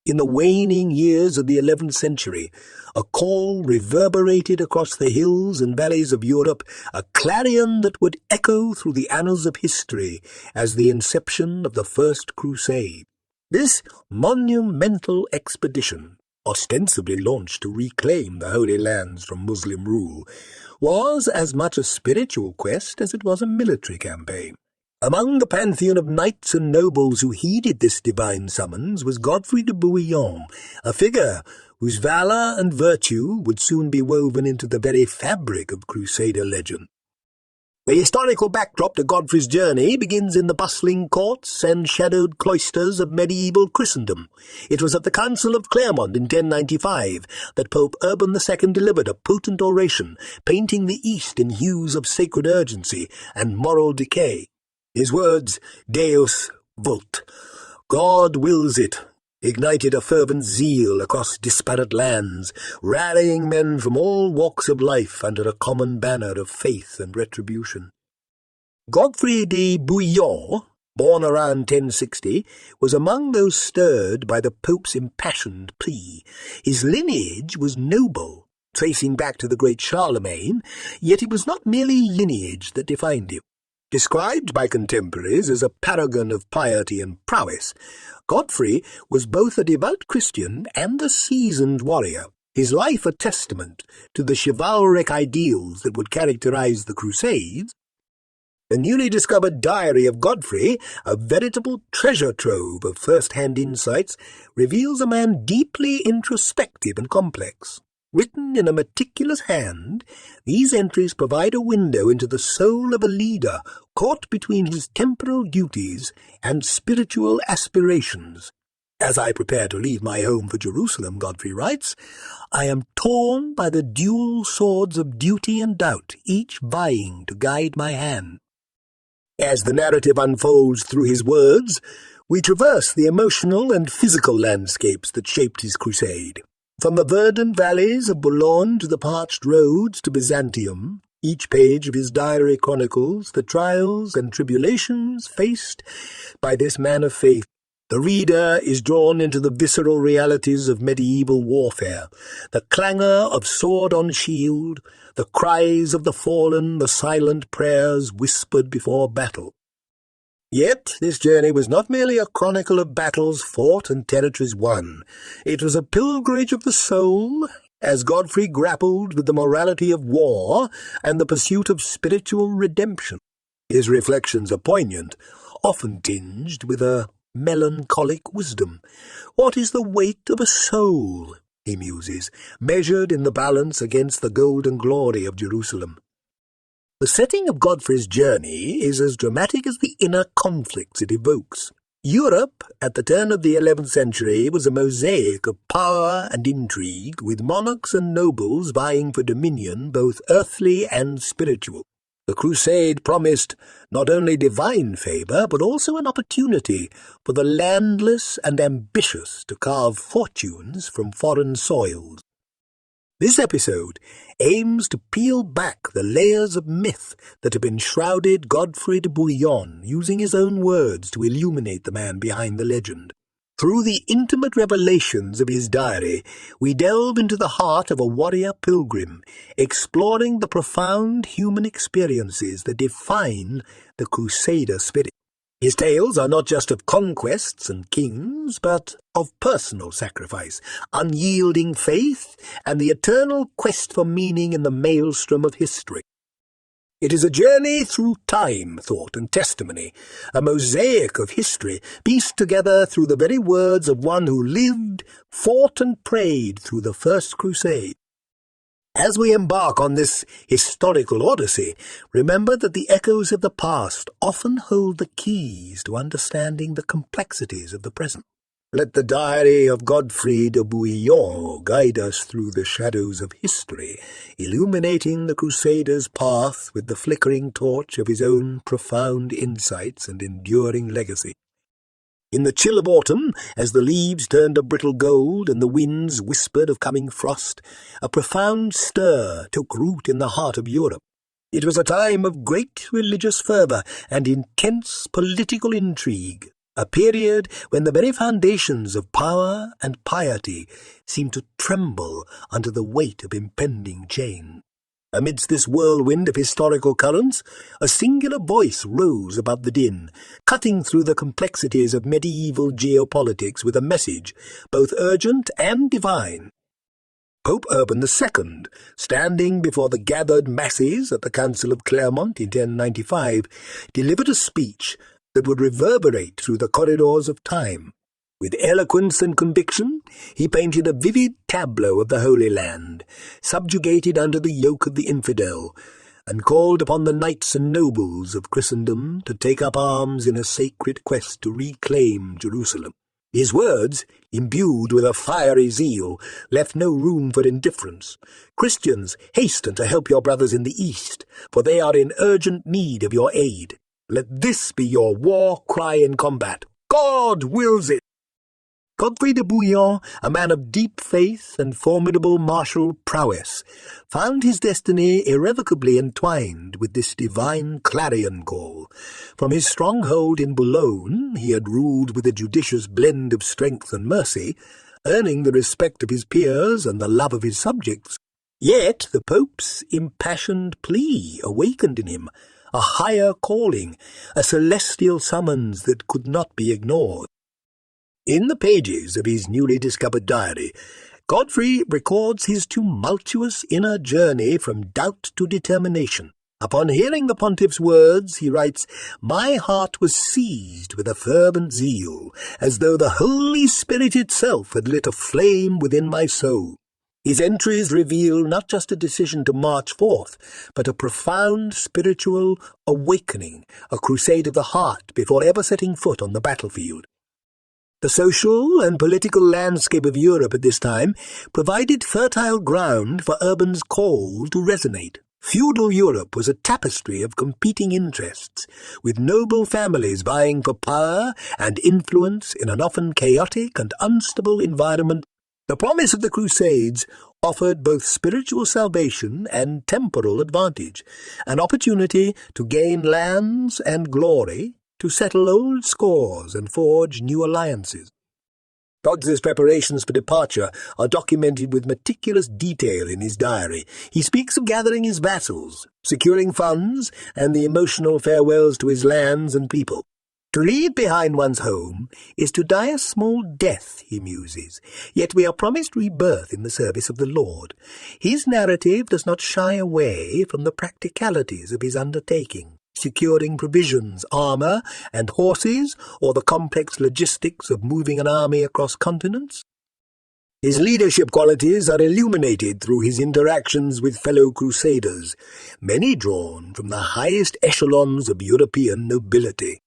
In the waning years of the 11th century, a call reverberated across the hills and valleys of Europe, a clarion that would echo through the annals of history as the inception of the First Crusade. This monumental expedition, ostensibly launched to reclaim the Holy Lands from Muslim rule, was as much a spiritual quest as it was a military campaign. Among the pantheon of knights and nobles who heeded this divine summons was Godfrey de Bouillon, a figure whose valour and virtue would soon be woven into the very fabric of Crusader legend. The historical backdrop to Godfrey's journey begins in the bustling courts and shadowed cloisters of medieval Christendom. It was at the Council of Clermont in 1095 that Pope Urban II delivered a potent oration, painting the East in hues of sacred urgency and moral decay. His words, Deus vult, God wills it, ignited a fervent zeal across disparate lands, rallying men from all walks of life under a common banner of faith and retribution. Godfrey de Bouillon, born around 1060, was among those stirred by the Pope's impassioned plea. His lineage was noble, tracing back to the great Charlemagne, yet it was not merely lineage that defined him. Described by contemporaries as a paragon of piety and prowess, Godfrey was both a devout Christian and a seasoned warrior, his life a testament to the chivalric ideals that would characterize the Crusades. The newly discovered diary of Godfrey, a veritable treasure trove of first-hand insights, reveals a man deeply introspective and complex. Written in a meticulous hand, these entries provide a window into the soul of a leader caught between his temporal duties and spiritual aspirations. As I prepare to leave my home for Jerusalem, Godfrey writes, I am torn by the dual swords of duty and doubt, each vying to guide my hand. As the narrative unfolds through his words, we traverse the emotional and physical landscapes that shaped his crusade. From the verdant valleys of Boulogne to the parched roads to Byzantium, each page of his diary chronicles the trials and tribulations faced by this man of faith. The reader is drawn into the visceral realities of medieval warfare, the clangor of sword on shield, the cries of the fallen, the silent prayers whispered before battle. Yet this journey was not merely a chronicle of battles fought and territories won. It was a pilgrimage of the soul, as Godfrey grappled with the morality of war and the pursuit of spiritual redemption. His reflections are poignant, often tinged with a melancholic wisdom. What is the weight of a soul, he muses, measured in the balance against the golden glory of Jerusalem? The setting of Godfrey's journey is as dramatic as the inner conflicts it evokes. Europe, at the turn of the 11th century, was a mosaic of power and intrigue, with monarchs and nobles vying for dominion, both earthly and spiritual. The Crusade promised not only divine favour, but also an opportunity for the landless and ambitious to carve fortunes from foreign soils. This episode aims to peel back the layers of myth that have enshrouded Godfrey de Bouillon, using his own words to illuminate the man behind the legend. Through the intimate revelations of his diary, we delve into the heart of a warrior pilgrim, exploring the profound human experiences that define the Crusader spirit. His tales are not just of conquests and kings, but of personal sacrifice, unyielding faith, and the eternal quest for meaning in the maelstrom of history. It is a journey through time, thought, and testimony, a mosaic of history pieced together through the very words of one who lived, fought, and prayed through the First Crusade. As we embark on this historical odyssey, remember that the echoes of the past often hold the keys to understanding the complexities of the present. Let the diary of Godfrey de Bouillon guide us through the shadows of history, illuminating the Crusader's path with the flickering torch of his own profound insights and enduring legacy. In the chill of autumn, as the leaves turned a brittle gold and the winds whispered of coming frost, a profound stir took root in the heart of Europe. It was a time of great religious fervour and intense political intrigue. a period when the very foundations of power and piety seemed to tremble under the weight of impending change. Amidst this whirlwind of historical currents, a singular voice rose above the din, cutting through the complexities of medieval geopolitics with a message both urgent and divine. Pope Urban II, standing before the gathered masses at the Council of Clermont in 1095, delivered a speech that would reverberate through the corridors of time. With eloquence and conviction, he painted a vivid tableau of the Holy Land, subjugated under the yoke of the infidel, and called upon the knights and nobles of Christendom to take up arms in a sacred quest to reclaim Jerusalem. His words, imbued with a fiery zeal, left no room for indifference. Christians, hasten to help your brothers in the East, for they are in urgent need of your aid. Let this be your war cry in combat. God wills it. Godfrey de Bouillon, a man of deep faith and formidable martial prowess, found his destiny irrevocably entwined with this divine clarion call. From his stronghold in Boulogne he had ruled with a judicious blend of strength and mercy, earning the respect of his peers and the love of his subjects. Yet the Pope's impassioned plea awakened in him a higher calling, a celestial summons that could not be ignored. In the pages of his newly discovered diary, Godfrey records his tumultuous inner journey from doubt to determination. Upon hearing the pontiff's words, he writes, "My heart was seized with a fervent zeal, as though the Holy Spirit itself had lit a flame within my soul." His entries reveal not just a decision to march forth, but a profound spiritual awakening, a crusade of the heart before ever setting foot on the battlefield. The social and political landscape of Europe at this time provided fertile ground for Urban's call to resonate. Feudal Europe was a tapestry of competing interests, with noble families vying for power and influence in an often chaotic and unstable environment. The promise of the Crusades offered both spiritual salvation and temporal advantage, an opportunity to gain lands and glory, to settle old scores and forge new alliances. Dodds's preparations for departure are documented with meticulous detail in his diary. He speaks of gathering his vassals, securing funds, and the emotional farewells to his lands and people. To leave behind one's home is to die a small death, he muses, yet we are promised rebirth in the service of the Lord. His narrative does not shy away from the practicalities of his undertaking, securing provisions, armor, and horses, or the complex logistics of moving an army across continents. His leadership qualities are illuminated through his interactions with fellow crusaders, many drawn from the highest echelons of European nobility.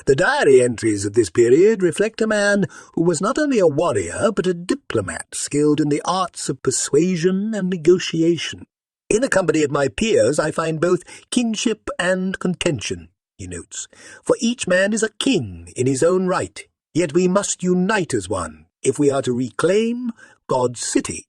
The diary entries of this period reflect a man who was not only a warrior but a diplomat skilled in the arts of persuasion and negotiation. "In the company of my peers I find both kinship and contention," he notes, "for each man is a king in his own right, yet we must unite as one if we are to reclaim God's city."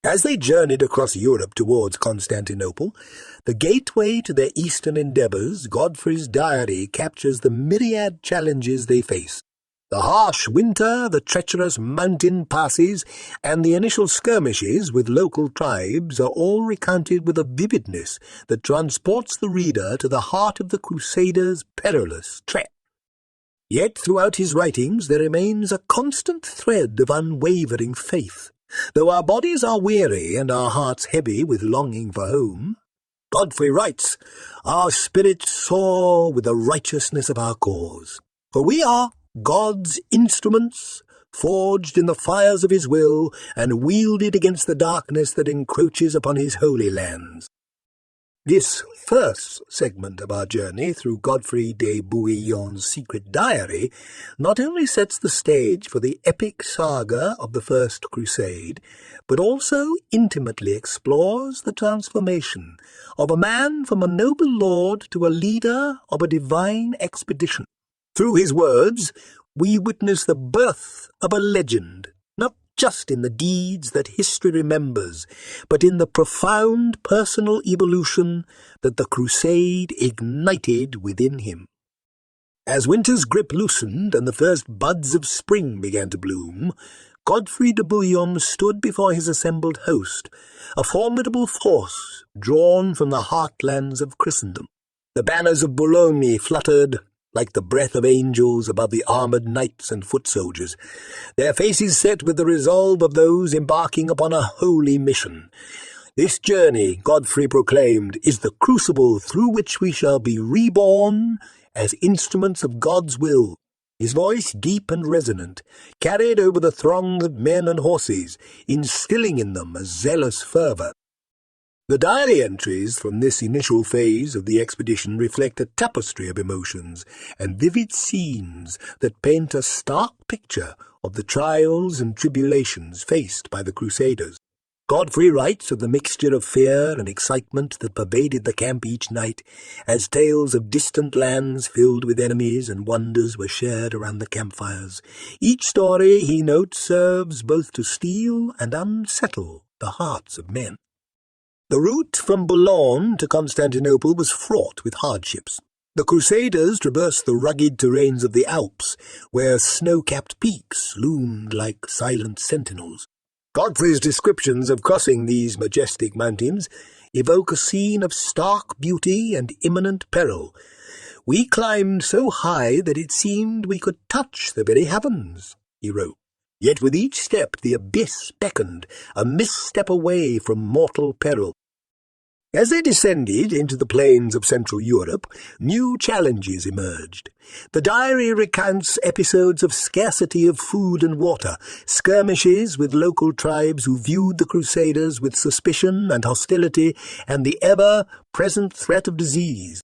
As they journeyed across Europe towards Constantinople, the gateway to their eastern endeavours, Godfrey's diary captures the myriad challenges they faced. The harsh winter, the treacherous mountain passes, and the initial skirmishes with local tribes are all recounted with a vividness that transports the reader to the heart of the Crusaders' perilous trek. Yet throughout his writings there remains a constant thread of unwavering faith. Though our bodies are weary and our hearts heavy with longing for home, Godfrey writes, "Our spirits soar with the righteousness of our cause. For we are God's instruments, forged in the fires of his will, and wielded against the darkness that encroaches upon his holy lands." This first segment of our journey through Godfrey de Bouillon's secret diary not only sets the stage for the epic saga of the First Crusade, but also intimately explores the transformation of a man from a noble lord to a leader of a divine expedition. Through his words, we witness the birth of a legend, not just in the deeds that history remembers, but in the profound personal evolution that the crusade ignited within him. As winter's grip loosened and the first buds of spring began to bloom, Godfrey de Bouillon stood before his assembled host, a formidable force drawn from the heartlands of Christendom. The banners of Boulogne fluttered like the breath of angels above the armoured knights and foot soldiers, their faces set with the resolve of those embarking upon a holy mission. This journey, Godfrey proclaimed, is the crucible through which we shall be reborn as instruments of God's will. His voice, deep and resonant, carried over the throngs of men and horses, instilling in them a zealous fervour. The diary entries from this initial phase of the expedition reflect a tapestry of emotions and vivid scenes that paint a stark picture of the trials and tribulations faced by the Crusaders. Godfrey writes of the mixture of fear and excitement that pervaded the camp each night, as tales of distant lands filled with enemies and wonders were shared around the campfires. Each story, he notes, serves both to steel and unsettle the hearts of men. The route from Boulogne to Constantinople was fraught with hardships. The Crusaders traversed the rugged terrains of the Alps, where snow-capped peaks loomed like silent sentinels. Godfrey's descriptions of crossing these majestic mountains evoke a scene of stark beauty and imminent peril. "We climbed so high that it seemed we could touch the very heavens," he wrote. Yet with each step the abyss beckoned, a misstep away from mortal peril. As they descended into the plains of Central Europe, new challenges emerged. The diary recounts episodes of scarcity of food and water, skirmishes with local tribes who viewed the Crusaders with suspicion and hostility, and the ever-present threat of disease.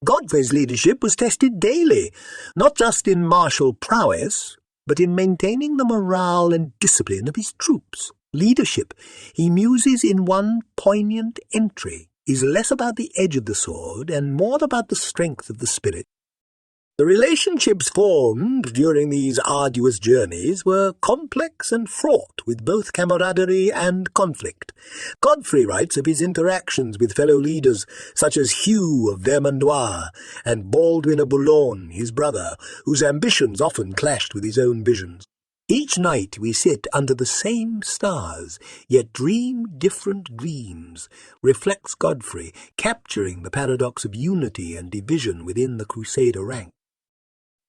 Godfrey's leadership was tested daily, not just in martial prowess, but in maintaining the morale and discipline of his troops. Leadership, he muses in one poignant entry, is less about the edge of the sword and more about the strength of the spirit. The relationships formed during these arduous journeys were complex and fraught with both camaraderie and conflict. Godfrey writes of his interactions with fellow leaders such as Hugh of Vermandois and Baldwin of Boulogne, his brother, whose ambitions often clashed with his own visions. "Each night we sit under the same stars, yet dream different dreams," reflects Godfrey, capturing the paradox of unity and division within the Crusader rank.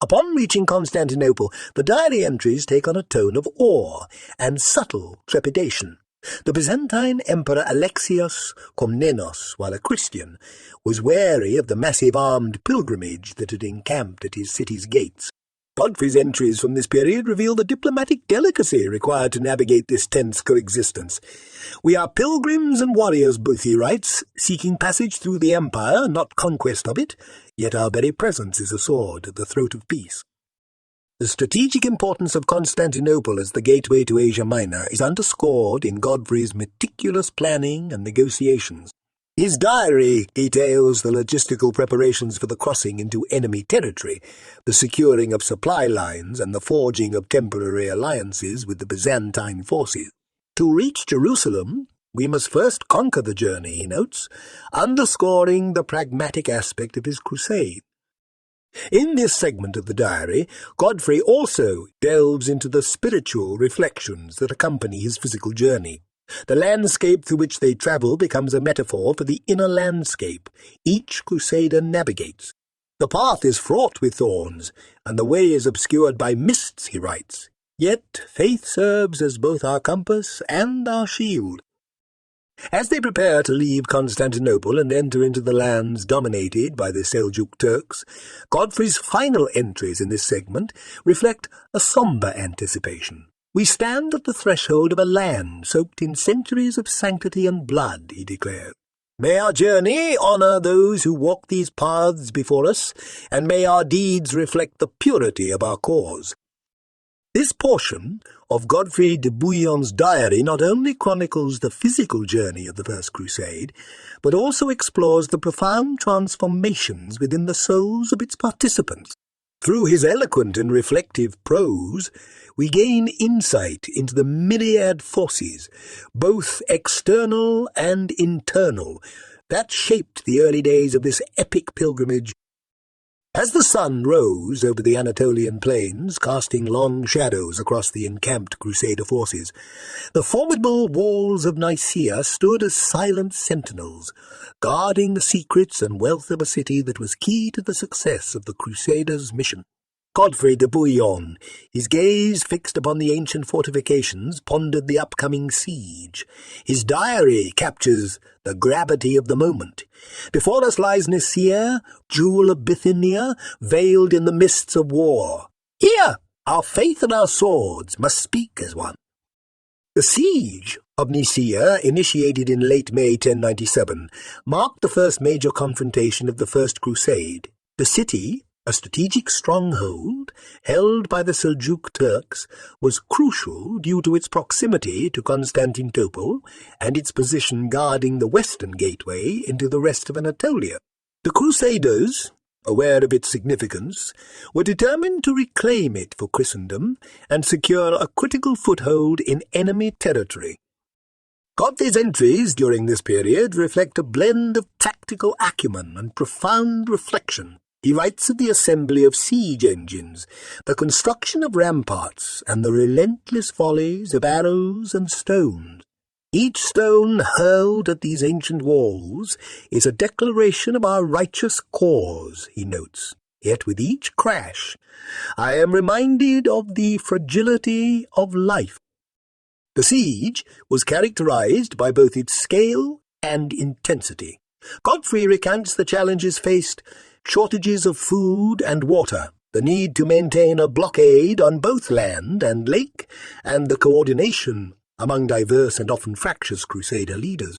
Upon reaching Constantinople, the diary entries take on a tone of awe and subtle trepidation. The Byzantine Emperor Alexios Komnenos, while a Christian, was wary of the massive armed pilgrimage that had encamped at his city's gates. Godfrey's entries from this period reveal the diplomatic delicacy required to navigate this tense coexistence. "We are pilgrims and warriors," both he writes, "seeking passage through the empire, not conquest of it, yet our very presence is a sword at the throat of peace." The strategic importance of Constantinople as the gateway to Asia Minor is underscored in Godfrey's meticulous planning and negotiations. His diary details the logistical preparations for the crossing into enemy territory, the securing of supply lines, and the forging of temporary alliances with the Byzantine forces. "To reach Jerusalem, we must first conquer the journey," he notes, underscoring the pragmatic aspect of his crusade. In this segment of the diary, Godfrey also delves into the spiritual reflections that accompany his physical journey. The landscape through which they travel becomes a metaphor for the inner landscape each crusader navigates. "The path is fraught with thorns, and the way is obscured by mists," he writes. "Yet faith serves as both our compass and our shield." As they prepare to leave Constantinople and enter into the lands dominated by the Seljuk Turks, Godfrey's final entries in this segment reflect a sombre anticipation. "We stand at the threshold of a land soaked in centuries of sanctity and blood," he declared. "May our journey honour those who walk these paths before us, and may our deeds reflect the purity of our cause." This portion of Godfrey de Bouillon's diary not only chronicles the physical journey of the First Crusade, but also explores the profound transformations within the souls of its participants. Through his eloquent and reflective prose, we gain insight into the myriad forces, both external and internal, that shaped the early days of this epic pilgrimage. As the sun rose over the Anatolian plains, casting long shadows across the encamped Crusader forces, the formidable walls of Nicaea stood as silent sentinels, guarding the secrets and wealth of a city that was key to the success of the Crusaders' mission. Godfrey de Bouillon, his gaze fixed upon the ancient fortifications, pondered the upcoming siege. His diary captures the gravity of the moment. Before us lies Nicaea, jewel of Bithynia, veiled in the mists of war. Here, our faith and our swords must speak as one. The siege of Nicaea, initiated in late May 1097, marked the first major confrontation of the First Crusade. The city, a strategic stronghold held by the Seljuk Turks, was crucial due to its proximity to Constantinople and its position guarding the western gateway into the rest of Anatolia. The Crusaders, aware of its significance, were determined to reclaim it for Christendom and secure a critical foothold in enemy territory. Godfrey's entries during this period reflect a blend of tactical acumen and profound reflection. He writes of the assembly of siege engines, the construction of ramparts, and the relentless volleys of arrows and stones. Each stone hurled at these ancient walls is a declaration of our righteous cause, he notes. Yet with each crash, I am reminded of the fragility of life. The siege was characterized by both its scale and intensity. Godfrey recounts the challenges faced: shortages of food and water, the need to maintain a blockade on both land and lake, and the coordination among diverse and often fractious Crusader leaders.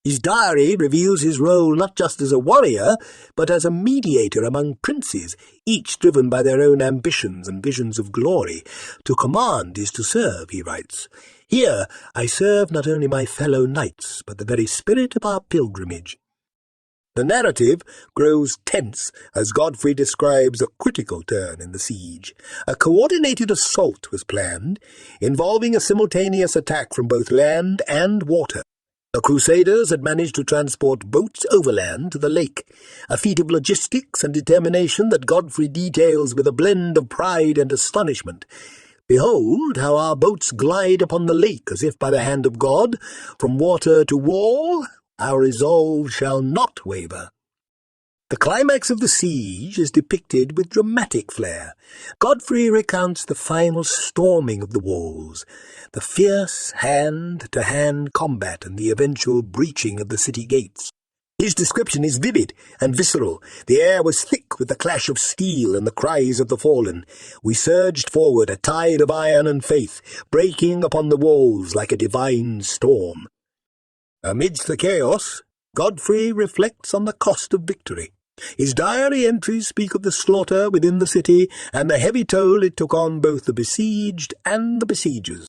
His diary reveals his role not just as a warrior, but as a mediator among princes, each driven by their own ambitions and visions of glory. To command is to serve, he writes. Here I serve not only my fellow knights, but the very spirit of our pilgrimage. The narrative grows tense as Godfrey describes a critical turn in the siege. A coordinated assault was planned, involving a simultaneous attack from both land and water. The Crusaders had managed to transport boats overland to the lake, a feat of logistics and determination that Godfrey details with a blend of pride and astonishment. Behold how our boats glide upon the lake as if by the hand of God, from water to wall. Our resolve shall not waver. The climax of the siege is depicted with dramatic flair. Godfrey recounts the final storming of the walls, the fierce hand-to-hand combat, and the eventual breaching of the city gates. His description is vivid and visceral. The air was thick with the clash of steel and the cries of the fallen. We surged forward, a tide of iron and faith, breaking upon the walls like a divine storm. Amidst the chaos, Godfrey reflects on the cost of victory. His diary entries speak of the slaughter within the city and the heavy toll it took on both the besieged and the besiegers.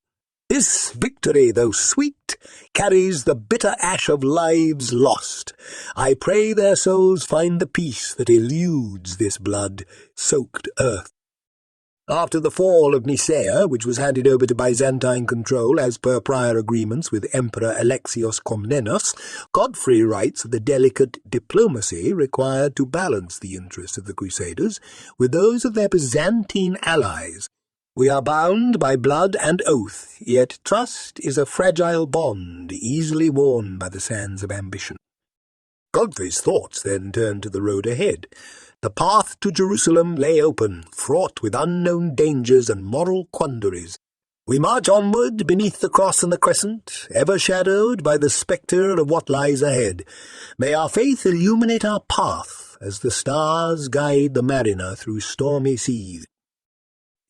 This victory, though sweet, carries the bitter ash of lives lost. I pray their souls find the peace that eludes this blood-soaked earth. After the fall of Nicaea, which was handed over to Byzantine control as per prior agreements with Emperor Alexios Komnenos, Godfrey writes of the delicate diplomacy required to balance the interests of the Crusaders with those of their Byzantine allies. We are bound by blood and oath, yet trust is a fragile bond easily worn by the sands of ambition. Godfrey's thoughts then turned to the road ahead. The path to Jerusalem lay open, fraught with unknown dangers and moral quandaries. We march onward beneath the cross and the crescent, ever shadowed by the spectre of what lies ahead. May our faith illuminate our path as the stars guide the mariner through stormy seas.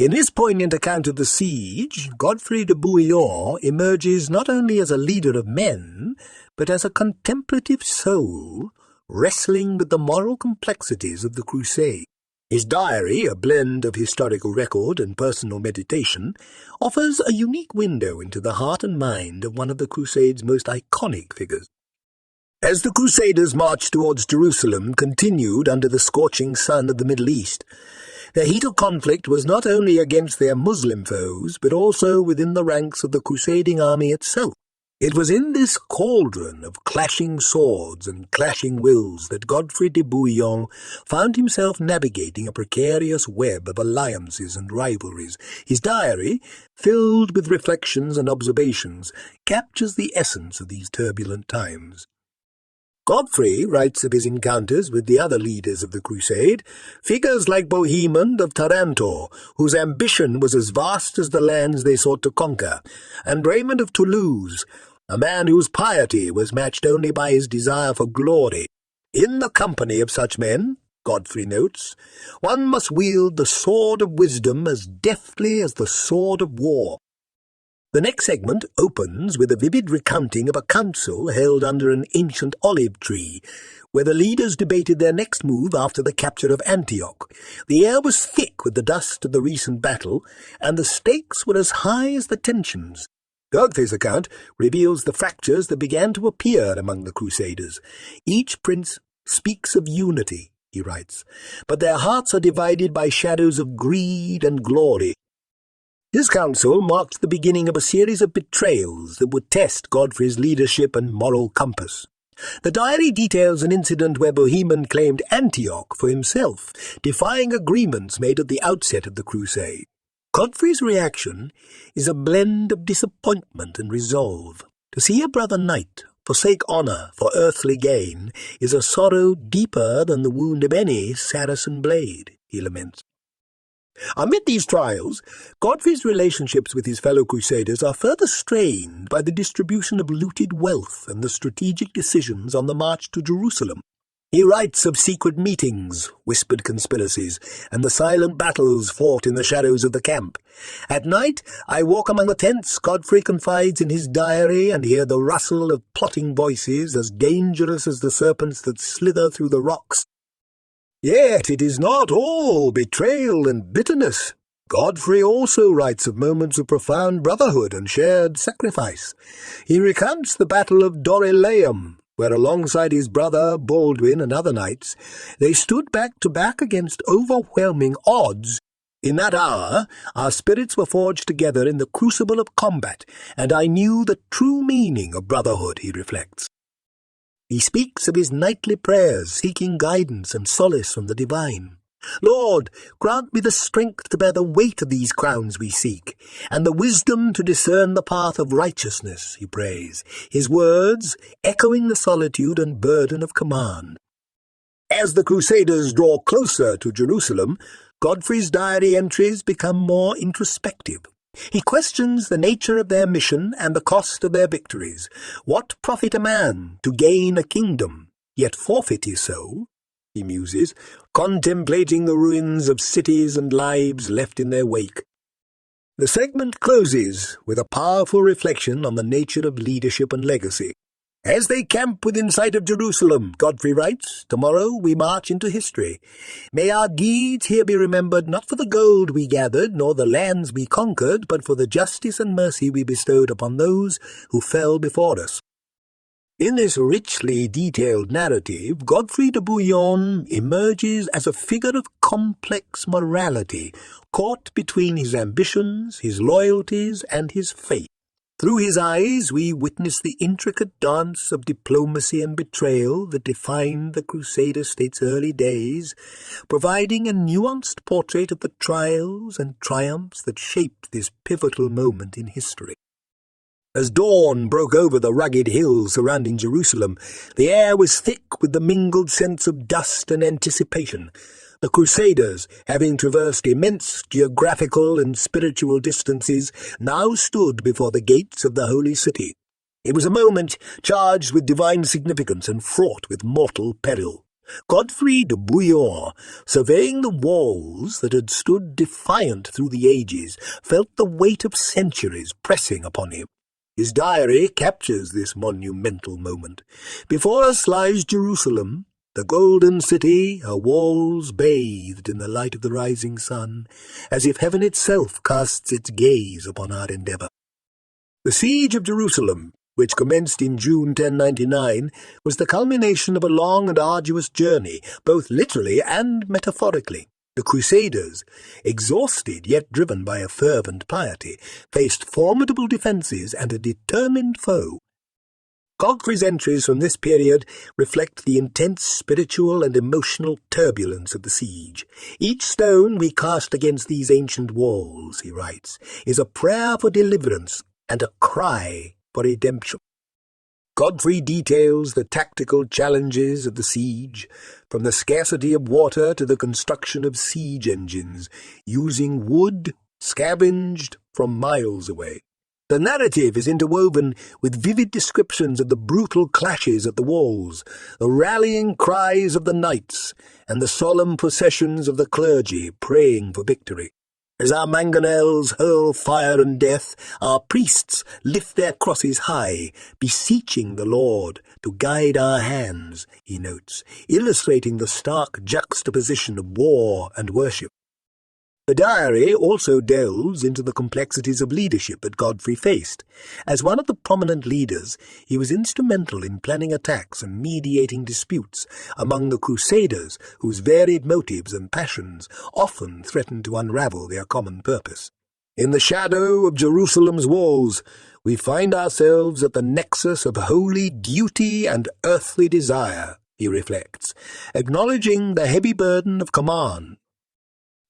In this poignant account of the siege, Godfrey de Bouillon emerges not only as a leader of men, but as a contemplative soul, wrestling with the moral complexities of the Crusade. His diary, a blend of historical record and personal meditation, offers a unique window into the heart and mind of one of the Crusade's most iconic figures. As the Crusaders marched towards Jerusalem continued under the scorching sun of the Middle East, their heat of conflict was not only against their Muslim foes, but also within the ranks of the crusading army itself. It was in this cauldron of clashing swords and clashing wills that Godfrey de Bouillon found himself navigating a precarious web of alliances and rivalries. His diary, filled with reflections and observations, captures the essence of these turbulent times. Godfrey writes of his encounters with the other leaders of the Crusade, figures like Bohemond of Taranto, whose ambition was as vast as the lands they sought to conquer, and Raymond of Toulouse, a man whose piety was matched only by his desire for glory. In the company of such men, Godfrey notes, one must wield the sword of wisdom as deftly as the sword of war. The next segment opens with a vivid recounting of a council held under an ancient olive tree, where the leaders debated their next move after the capture of Antioch. The air was thick with the dust of the recent battle, and the stakes were as high as the tensions. Godfrey's account reveals the fractures that began to appear among the Crusaders. Each prince speaks of unity, he writes, but their hearts are divided by shadows of greed and glory. His council marked the beginning of a series of betrayals that would test Godfrey's leadership and moral compass. The diary details an incident where Bohemond claimed Antioch for himself, defying agreements made at the outset of the crusade. Godfrey's reaction is a blend of disappointment and resolve. To see a brother knight forsake honour for earthly gain is a sorrow deeper than the wound of any Saracen blade, he laments. Amid these trials, Godfrey's relationships with his fellow crusaders are further strained by the distribution of looted wealth and the strategic decisions on the march to Jerusalem. He writes of secret meetings, whispered conspiracies, and the silent battles fought in the shadows of the camp. At night, I walk among the tents, Godfrey confides in his diary, and hear the rustle of plotting voices as dangerous as the serpents that slither through the rocks. Yet it is not all betrayal and bitterness. Godfrey also writes of moments of profound brotherhood and shared sacrifice. He recounts the Battle of Dorylaeum, where alongside his brother Baldwin and other knights, they stood back to back against overwhelming odds. In that hour, our spirits were forged together in the crucible of combat, and I knew the true meaning of brotherhood, he reflects. He speaks of his nightly prayers, seeking guidance and solace from the divine. Lord, grant me the strength to bear the weight of these crowns we seek, and the wisdom to discern the path of righteousness, he prays, his words echoing the solitude and burden of command. As the Crusaders draw closer to Jerusalem, Godfrey's diary entries become more introspective. He questions the nature of their mission and the cost of their victories. What profit a man to gain a kingdom, yet forfeit his soul? He muses, contemplating the ruins of cities and lives left in their wake. The segment closes with a powerful reflection on the nature of leadership and legacy. As they camp within sight of Jerusalem, Godfrey writes, tomorrow we march into history. May our deeds here be remembered not for the gold we gathered, nor the lands we conquered, but for the justice and mercy we bestowed upon those who fell before us. In this richly detailed narrative, Godfrey de Bouillon emerges as a figure of complex morality, caught between his ambitions, his loyalties, and his faith. Through his eyes we witness the intricate dance of diplomacy and betrayal that defined the Crusader state's early days, providing a nuanced portrait of the trials and triumphs that shaped this pivotal moment in history. As dawn broke over the rugged hills surrounding Jerusalem, the air was thick with the mingled sense of dust and anticipation. The Crusaders, having traversed immense geographical and spiritual distances, now stood before the gates of the Holy City. It was a moment charged with divine significance and fraught with mortal peril. Godfrey de Bouillon, surveying the walls that had stood defiant through the ages, felt the weight of centuries pressing upon him. His diary captures this monumental moment. Before us lies Jerusalem, the golden city, her walls bathed in the light of the rising sun, as if heaven itself casts its gaze upon our endeavour. The siege of Jerusalem, which commenced in June 1099, was the culmination of a long and arduous journey, both literally and metaphorically. The Crusaders, exhausted yet driven by a fervent piety, faced formidable defences and a determined foe. Godfrey's entries from this period reflect the intense spiritual and emotional turbulence of the siege. "Each stone we cast against these ancient walls," he writes, "is a prayer for deliverance and a cry for redemption." Godfrey details the tactical challenges of the siege, from the scarcity of water to the construction of siege engines, using wood scavenged from miles away. The narrative is interwoven with vivid descriptions of the brutal clashes at the walls, the rallying cries of the knights, and the solemn processions of the clergy praying for victory. "As our mangonels hurl fire and death, our priests lift their crosses high, beseeching the Lord to guide our hands," he notes, illustrating the stark juxtaposition of war and worship. The diary also delves into the complexities of leadership that Godfrey faced. As one of the prominent leaders, he was instrumental in planning attacks and mediating disputes among the Crusaders, whose varied motives and passions often threatened to unravel their common purpose. "In the shadow of Jerusalem's walls, we find ourselves at the nexus of holy duty and earthly desire," he reflects, acknowledging the heavy burden of command.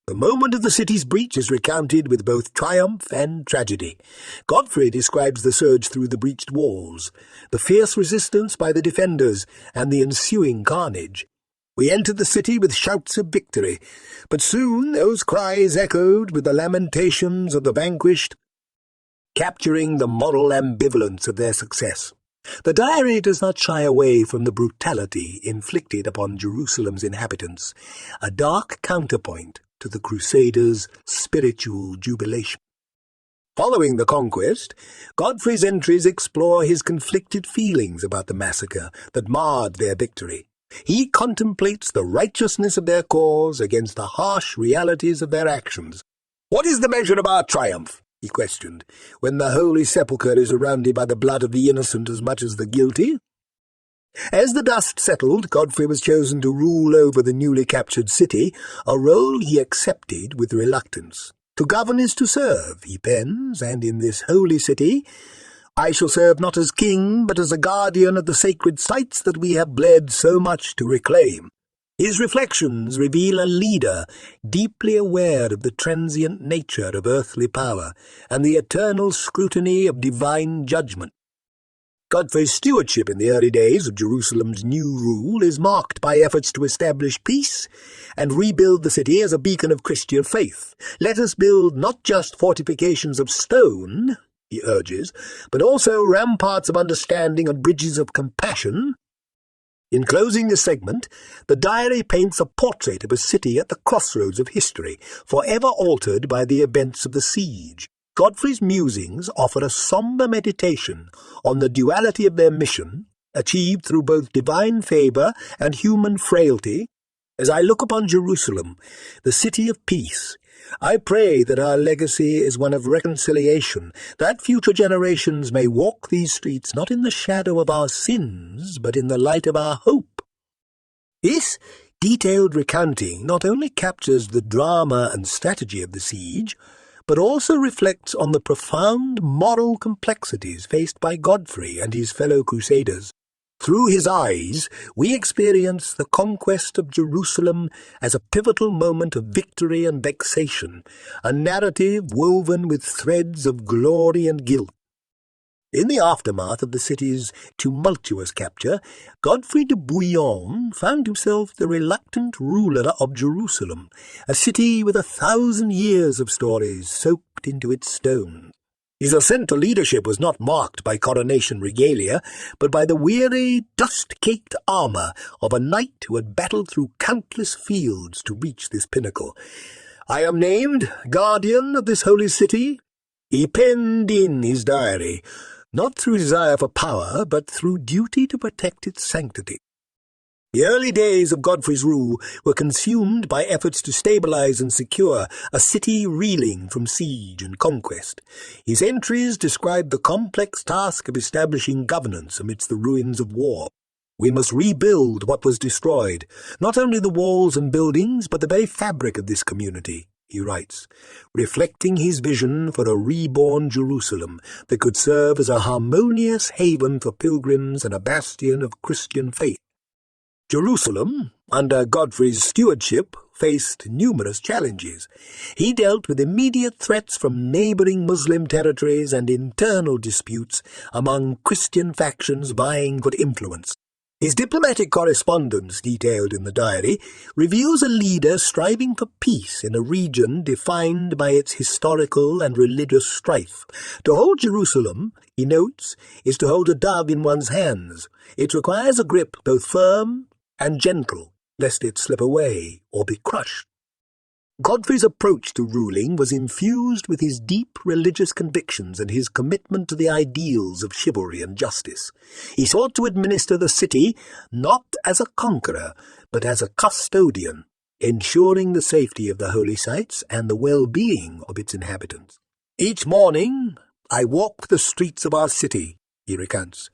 The moment of the city's breach is recounted with both triumph and tragedy. Godfrey describes the surge through the breached walls, the fierce resistance by the defenders, and the ensuing carnage. "We entered the city with shouts of victory, but soon those cries echoed with the lamentations of the vanquished, capturing the moral ambivalence of their success." The diary does not shy away from the brutality inflicted upon Jerusalem's inhabitants, a dark counterpoint to the Crusaders' spiritual jubilation. Following the conquest, Godfrey's entries explore his conflicted feelings about the massacre that marred their victory. He contemplates the righteousness of their cause against the harsh realities of their actions. "What is the measure of our triumph?" he questioned, "when the Holy Sepulchre is surrounded by the blood of the innocent as much as the guilty?" As the dust settled, Godfrey was chosen to rule over the newly captured city, a role he accepted with reluctance. "To govern is to serve," he pens, "and in this holy city I shall serve not as king, but as a guardian of the sacred sites that we have bled so much to reclaim." His reflections reveal a leader deeply aware of the transient nature of earthly power and the eternal scrutiny of divine judgment. Godfrey's stewardship in the early days of Jerusalem's new rule is marked by efforts to establish peace and rebuild the city as a beacon of Christian faith. "Let us build not just fortifications of stone," he urges, "but also ramparts of understanding and bridges of compassion." In closing this segment, the diary paints a portrait of a city at the crossroads of history, forever altered by the events of the siege. Godfrey's musings offer a somber meditation on the duality of their mission, achieved through both divine favor and human frailty. "As I look upon Jerusalem, the city of peace, I pray that our legacy is one of reconciliation, that future generations may walk these streets not in the shadow of our sins, but in the light of our hope." This detailed recounting not only captures the drama and strategy of the siege, but also reflects on the profound moral complexities faced by Godfrey and his fellow Crusaders. Through his eyes, we experience the conquest of Jerusalem as a pivotal moment of victory and vexation, a narrative woven with threads of glory and guilt. In the aftermath of the city's tumultuous capture, Godfrey de Bouillon found himself the reluctant ruler of Jerusalem, a city with 1,000 years of stories soaked into its stone. His ascent to leadership was not marked by coronation regalia, but by the weary, dust-caked armor of a knight who had battled through countless fields to reach this pinnacle. "I am named guardian of this holy city," he penned in his diary, not through desire for power, but through duty to protect its sanctity. The early days of Godfrey's rule were consumed by efforts to stabilize and secure a city reeling from siege and conquest. His entries describe the complex task of establishing governance amidst the ruins of war. "We must rebuild what was destroyed, not only the walls and buildings, but the very fabric of this community," he writes, reflecting his vision for a reborn Jerusalem that could serve as a harmonious haven for pilgrims and a bastion of Christian faith. Jerusalem, under Godfrey's stewardship, faced numerous challenges. He dealt with immediate threats from neighboring Muslim territories and internal disputes among Christian factions vying for influence. His diplomatic correspondence, detailed in the diary, reveals a leader striving for peace in a region defined by its historical and religious strife. To hold Jerusalem, he notes, is to hold a dove in one's hands. It requires a grip both firm and gentle, lest it slip away or be crushed. Godfrey's approach to ruling was infused with his deep religious convictions and his commitment to the ideals of chivalry and justice. He sought to administer the city not as a conqueror, but as a custodian, ensuring the safety of the holy sites and the well-being of its inhabitants. "Each morning I walk the streets of our city," he recounts,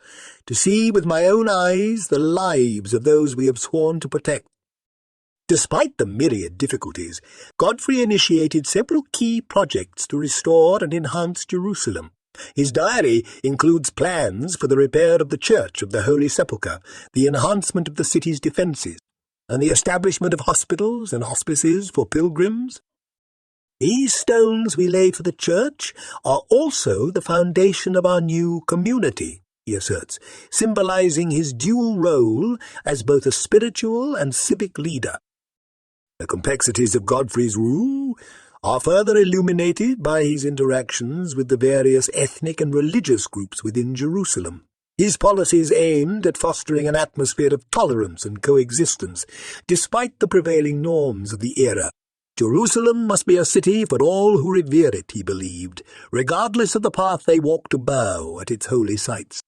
"to see with my own eyes the lives of those we have sworn to protect." Despite the myriad difficulties, Godfrey initiated several key projects to restore and enhance Jerusalem. His diary includes plans for the repair of the Church of the Holy Sepulchre, the enhancement of the city's defences, and the establishment of hospitals and hospices for pilgrims. "These stones we lay for the church are also the foundation of our new community," he asserts, symbolizing his dual role as both a spiritual and civic leader. The complexities of Godfrey's rule are further illuminated by his interactions with the various ethnic and religious groups within Jerusalem. His policies aimed at fostering an atmosphere of tolerance and coexistence, despite the prevailing norms of the era. Jerusalem must be a city for all who revere it, he believed, regardless of the path they walk to bow at its holy sites.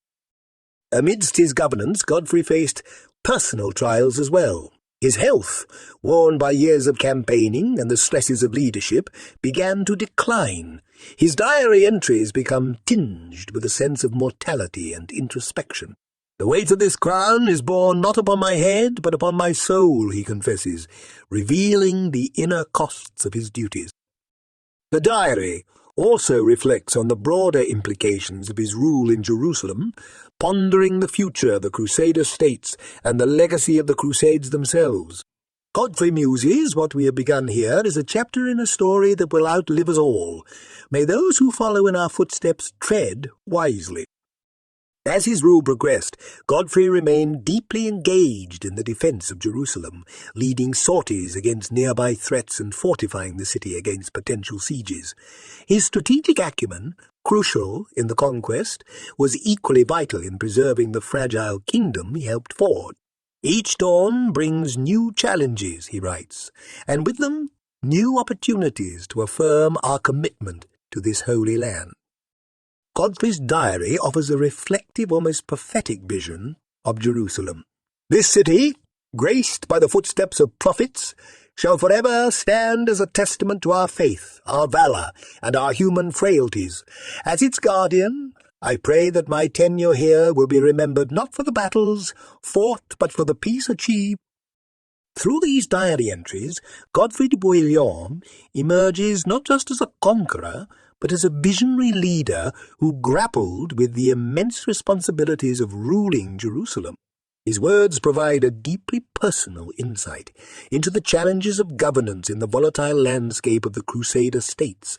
Amidst his governance, Godfrey faced personal trials as well. His health, worn by years of campaigning and the stresses of leadership, began to decline. His diary entries become tinged with a sense of mortality and introspection. "The weight of this crown is borne not upon my head, but upon my soul," he confesses, revealing the inner costs of his duties. The diary also reflects on the broader implications of his rule in Jerusalem, pondering the future of the Crusader states and the legacy of the Crusades themselves. Godfrey muses what we have begun here is a chapter in a story that will outlive us all. May those who follow in our footsteps tread wisely. As his rule progressed, Godfrey remained deeply engaged in the defence of Jerusalem, leading sorties against nearby threats and fortifying the city against potential sieges. His strategic acumen, crucial in the conquest, was equally vital in preserving the fragile kingdom he helped forge. "Each dawn brings new challenges," he writes, "and with them new opportunities to affirm our commitment to this holy land." Godfrey's diary offers a reflective, almost prophetic vision of Jerusalem. "This city, graced by the footsteps of prophets, shall forever stand as a testament to our faith, our valour, and our human frailties. As its guardian, I pray that my tenure here will be remembered not for the battles fought, but for the peace achieved." Through these diary entries, Godfrey de Bouillon emerges not just as a conqueror, but as a visionary leader who grappled with the immense responsibilities of ruling Jerusalem. His words provide a deeply personal insight into the challenges of governance in the volatile landscape of the Crusader states,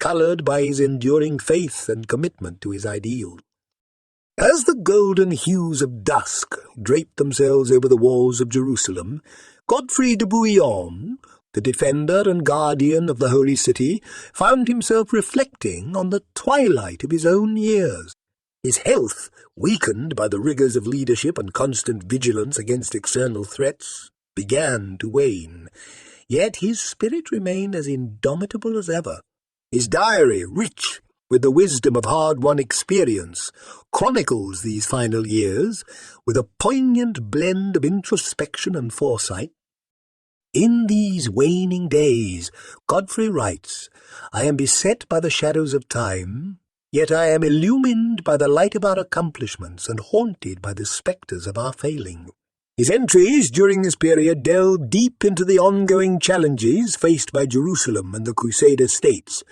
coloured by his enduring faith and commitment to his ideals. As the golden hues of dusk draped themselves over the walls of Jerusalem, Godfrey de Bouillon, the defender and guardian of the Holy City, found himself reflecting on the twilight of his own years. His health, weakened by the rigours of leadership and constant vigilance against external threats, began to wane. Yet his spirit remained as indomitable as ever. His diary, rich with the wisdom of hard-won experience, chronicles these final years with a poignant blend of introspection and foresight. "In these waning days," Godfrey writes, "I am beset by the shadows of time, yet I am illumined by the light of our accomplishments and haunted by the spectres of our failing." His entries during this period delve deep into the ongoing challenges faced by Jerusalem and the Crusader states.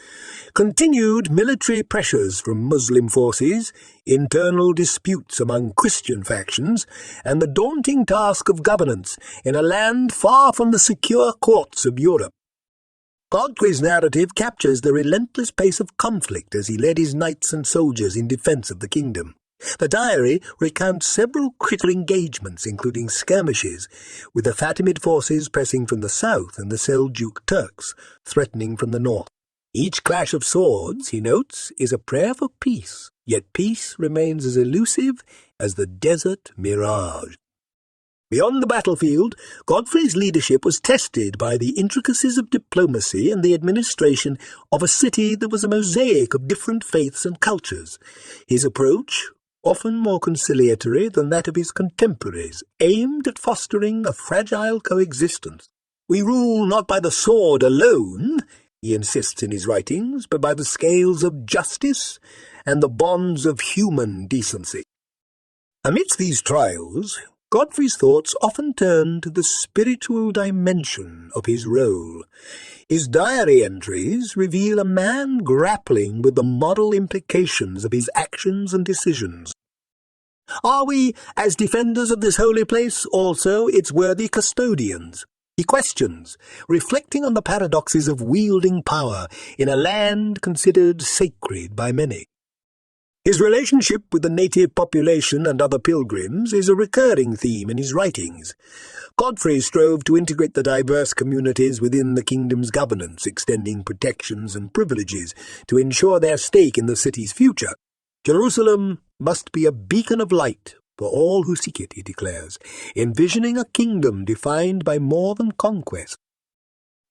Continued military pressures from Muslim forces, internal disputes among Christian factions, and the daunting task of governance in a land far from the secure courts of Europe. Godfrey's narrative captures the relentless pace of conflict as he led his knights and soldiers in defence of the kingdom. The diary recounts several critical engagements, including skirmishes, with the Fatimid forces pressing from the south and the Seljuk Turks threatening from the north. Each clash of swords, he notes, is a prayer for peace, yet peace remains as elusive as the desert mirage. Beyond the battlefield, Godfrey's leadership was tested by the intricacies of diplomacy and the administration of a city that was a mosaic of different faiths and cultures. His approach, often more conciliatory than that of his contemporaries, aimed at fostering a fragile coexistence. "We rule not by the sword alone," he insists in his writings, "but by the scales of justice and the bonds of human decency." Amidst these trials, Godfrey's thoughts often turn to the spiritual dimension of his role. His diary entries reveal a man grappling with the moral implications of his actions and decisions. Are we, as defenders of this holy place, also its worthy custodians? He questions, reflecting on the paradoxes of wielding power in a land considered sacred by many. His relationship with the native population and other pilgrims is a recurring theme in his writings. Godfrey strove to integrate the diverse communities within the kingdom's governance, extending protections and privileges to ensure their stake in the city's future. Jerusalem must be a beacon of light for all who seek it, he declares, envisioning a kingdom defined by more than conquest.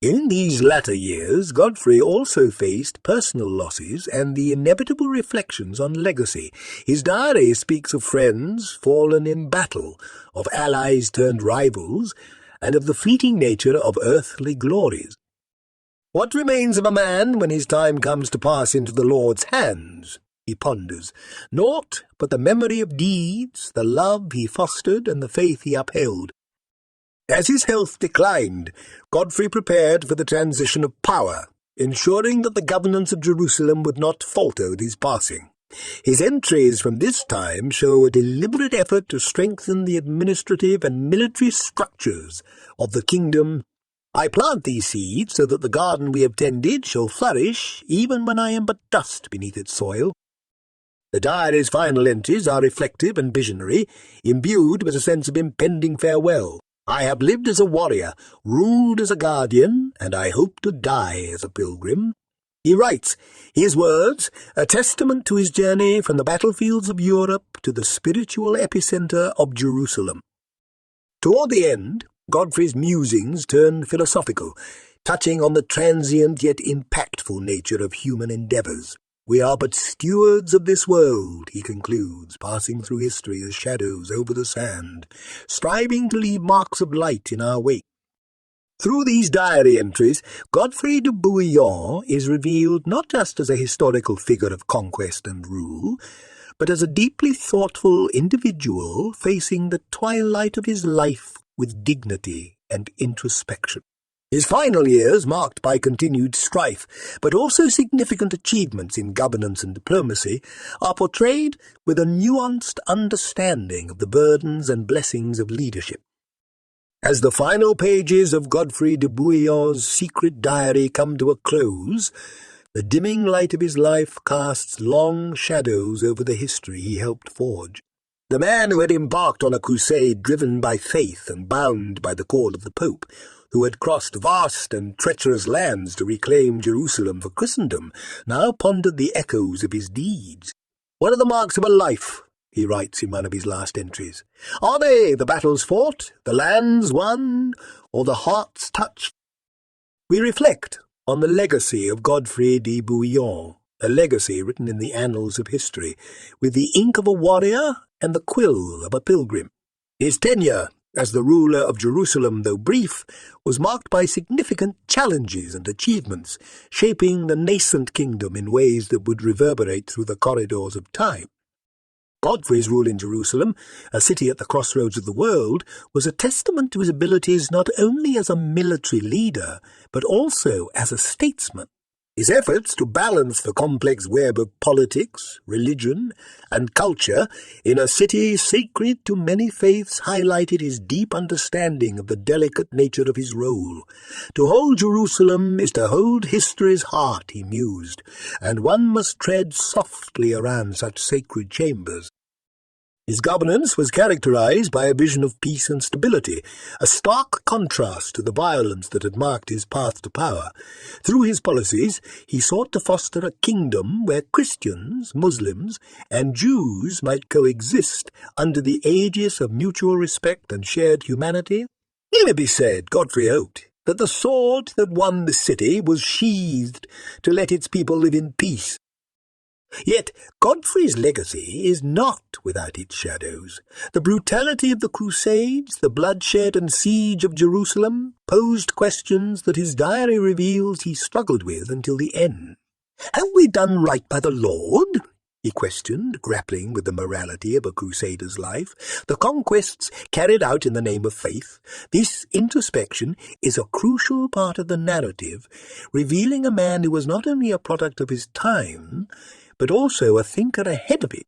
In these latter years, Godfrey also faced personal losses and the inevitable reflections on legacy. His diary speaks of friends fallen in battle, of allies turned rivals, and of the fleeting nature of earthly glories. What remains of a man when his time comes to pass into the Lord's hands? He ponders. Naught but the memory of deeds, the love he fostered, and the faith he upheld. As his health declined, Godfrey prepared for the transition of power, ensuring that the governance of Jerusalem would not falter with his passing. His entries from this time show a deliberate effort to strengthen the administrative and military structures of the kingdom. "I plant these seeds so that the garden we have tended shall flourish, even when I am but dust beneath its soil." The diary's final entries are reflective and visionary, imbued with a sense of impending farewell. "I have lived as a warrior, ruled as a guardian, and I hope to die as a pilgrim." He writes, his words, a testament to his journey from the battlefields of Europe to the spiritual epicenter of Jerusalem. Toward the end, Godfrey's musings turn philosophical, touching on the transient yet impactful nature of human endeavors. "We are but stewards of this world," he concludes, passing through history as shadows over the sand, striving to leave marks of light in our wake. Through these diary entries, Godfrey de Bouillon is revealed not just as a historical figure of conquest and rule, but as a deeply thoughtful individual facing the twilight of his life with dignity and introspection. His final years, marked by continued strife, but also significant achievements in governance and diplomacy, are portrayed with a nuanced understanding of the burdens and blessings of leadership. As the final pages of Godfrey de Bouillon's secret diary come to a close, the dimming light of his life casts long shadows over the history he helped forge. The man who had embarked on a crusade driven by faith and bound by the call of the Pope, who had crossed vast and treacherous lands to reclaim Jerusalem for Christendom, now pondered the echoes of his deeds. "What are the marks of a life?" he writes in one of his last entries. "Are they the battles fought, the lands won, or the hearts touched?" We reflect on the legacy of Godfrey de Bouillon, a legacy written in the annals of history, with the ink of a warrior and the quill of a pilgrim. His tenure as the ruler of Jerusalem, though brief, was marked by significant challenges and achievements, shaping the nascent kingdom in ways that would reverberate through the corridors of time. Godfrey's rule in Jerusalem, a city at the crossroads of the world, was a testament to his abilities not only as a military leader, but also as a statesman. His efforts to balance the complex web of politics, religion, and culture in a city sacred to many faiths highlighted his deep understanding of the delicate nature of his role. To hold Jerusalem is to hold history's heart, he mused, and one must tread softly around such sacred chambers. His governance was characterized by a vision of peace and stability, a stark contrast to the violence that had marked his path to power. Through his policies, he sought to foster a kingdom where Christians, Muslims, and Jews might coexist under the aegis of mutual respect and shared humanity. It may be said, Godfrey hoped, that the sword that won the city was sheathed to let its people live in peace. Yet Godfrey's legacy is not without its shadows. The brutality of the Crusades, the bloodshed and siege of Jerusalem, posed questions that his diary reveals he struggled with until the end. "Have we done right by the Lord?" he questioned, grappling with the morality of a crusader's life. The conquests carried out in the name of faith. This introspection is a crucial part of the narrative, revealing a man who was not only a product of his time, but also a thinker ahead of it.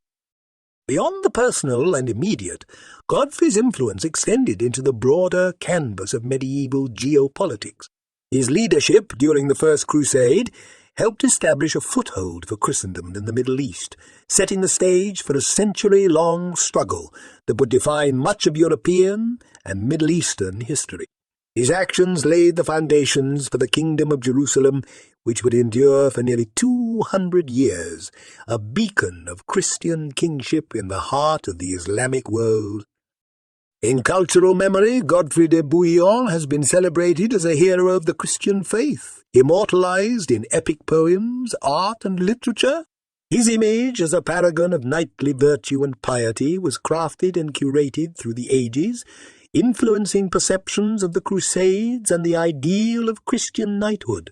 Beyond the personal and immediate, Godfrey's influence extended into the broader canvas of medieval geopolitics. His leadership during the First Crusade helped establish a foothold for Christendom in the Middle East, setting the stage for a century-long struggle that would define much of European and Middle Eastern history. His actions laid the foundations for the Kingdom of Jerusalem, which would endure for nearly 200 years, a beacon of Christian kingship in the heart of the Islamic world. In cultural memory, Godfrey de Bouillon has been celebrated as a hero of the Christian faith, immortalized in epic poems, art, and literature. His image as a paragon of knightly virtue and piety was crafted and curated through the ages, influencing perceptions of the Crusades and the ideal of Christian knighthood.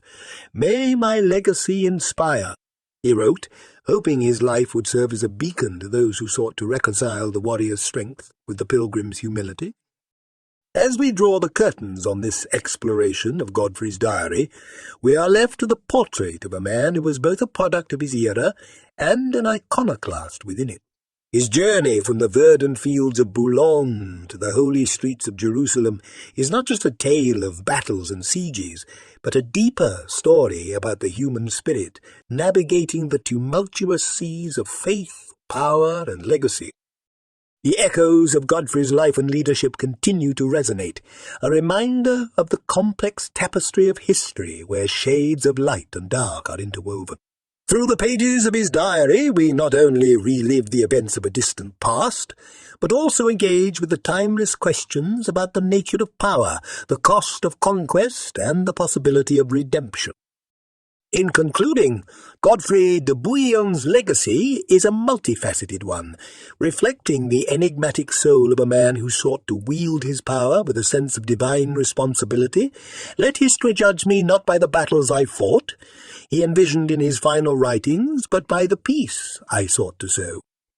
"May my legacy inspire," he wrote, hoping his life would serve as a beacon to those who sought to reconcile the warrior's strength with the pilgrim's humility. As we draw the curtains on this exploration of Godfrey's diary, we are left with a portrait of a man who was both a product of his era and an iconoclast within it. His journey from the verdant fields of Boulogne to the holy streets of Jerusalem is not just a tale of battles and sieges, but a deeper story about the human spirit, navigating the tumultuous seas of faith, power, and legacy. The echoes of Godfrey's life and leadership continue to resonate, a reminder of the complex tapestry of history where shades of light and dark are interwoven. Through the pages of his diary, we not only relive the events of a distant past, but also engage with the timeless questions about the nature of power, the cost of conquest, and the possibility of redemption. In concluding, Godfrey de Bouillon's legacy is a multifaceted one, reflecting the enigmatic soul of a man who sought to wield his power with a sense of divine responsibility. "Let history judge me not by the battles I fought," he envisioned in his final writings, "but by the peace I sought to sow."